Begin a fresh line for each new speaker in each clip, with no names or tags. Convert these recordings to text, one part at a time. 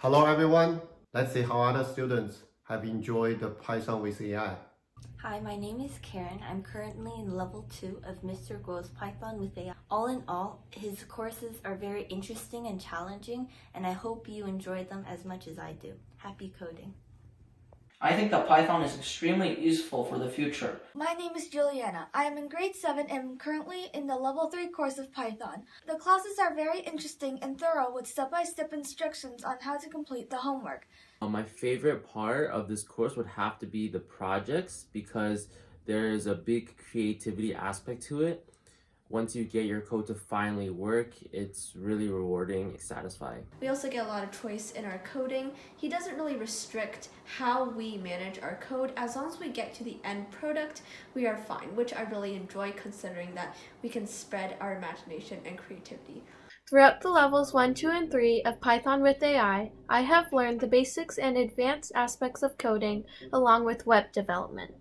Hello everyone. Let's see how other students have enjoyed the Python with AI.
Hi, my name is Karen. I'm currently in level 2 of Mr. Guo's Python with AI. All in all, his courses are very interesting and challenging, and I hope you enjoy them as much as I do. Happy coding.
I think that Python is extremely useful for the future.
My name is Juliana. I am in grade 7 and am currently in the level 3 course of Python. The classes are very interesting and thorough with step-by-step instructions on how to complete the homework.
My favorite part of this course would have to be the projects because there is a big creativity aspect to it. Once you get your code to finally work, it's really rewarding and satisfying.
We also get a lot of choice in our coding. He doesn't really restrict how we manage our code. As long as we get to the end product, we are fine, which I really enjoy considering that we can spread our imagination and creativity.
Throughout the levels 1, 2, and 3 of Python with AI, I have learned the basics and advanced aspects of coding along with web development.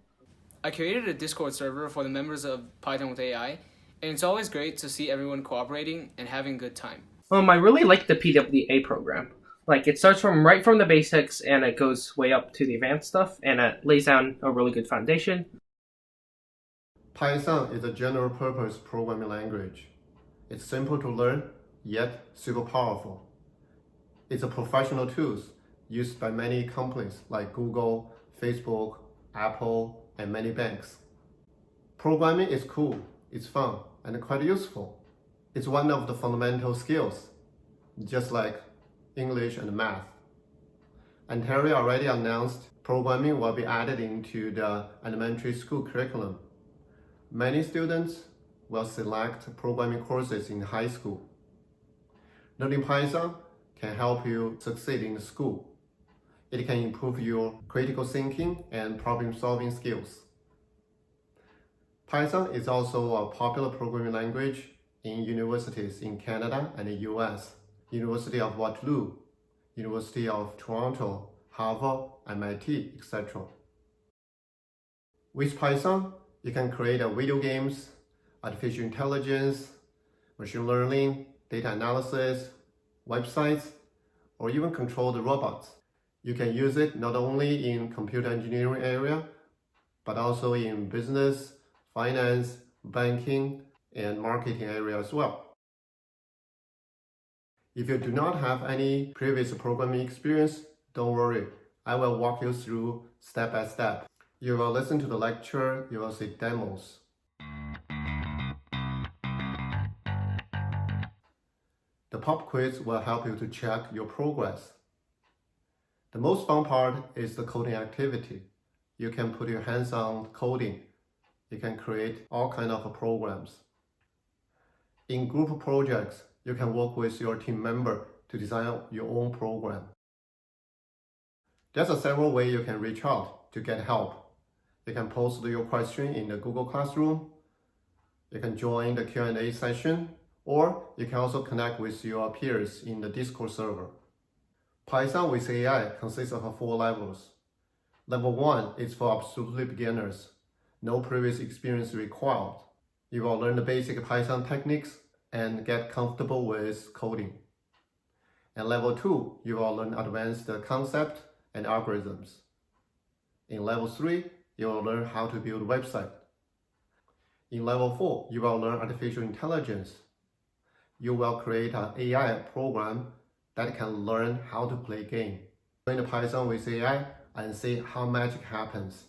I created a Discord server for the members of Python with AI, and it's always great to see everyone cooperating and having a good time.
I really like the PWA program. It starts right from the basics and it goes way up to the advanced stuff and it lays down a really good foundation.
Python is a general purpose programming language. It's simple to learn, yet super powerful. It's a professional tool used by many companies like Google, Facebook, Apple, and many banks. Programming is cool, it's fun, and quite useful. It's one of the fundamental skills, just like English and math. Ontario already announced programming will be added into the elementary school curriculum. Many students will select programming courses in high school. Learning Python can help you succeed in school. It can improve your critical thinking and problem-solving skills. Python is also a popular programming language in universities in Canada and the US, University of Waterloo, University of Toronto, Harvard, MIT, etc. With Python, you can create video games, artificial intelligence, machine learning, data analysis, websites, or even control the robots. You can use it not only in computer engineering area, but also in business, finance, banking, and marketing area as well. If you do not have any previous programming experience, don't worry. I will walk you through step by step. You will listen to the lecture, you will see demos. The pop quiz will help you to check your progress. The most fun part is the coding activity. You can put your hands on coding. You can create all kinds of programs. In group projects, you can work with your team member to design your own program. There's several ways you can reach out to get help. You can post your question in the Google Classroom. You can join the Q&A session, or you can also connect with your peers in the Discord server. Python with AI consists of 4 levels. Level 1 is for absolutely beginners. No previous experience required. You will learn the basic Python techniques and get comfortable with coding. And level 2, you will learn advanced concepts and algorithms. In level 3, you will learn how to build a website. In level 4, you will learn artificial intelligence. You will create an AI program that can learn how to play game. Join the Python with AI and see how magic happens.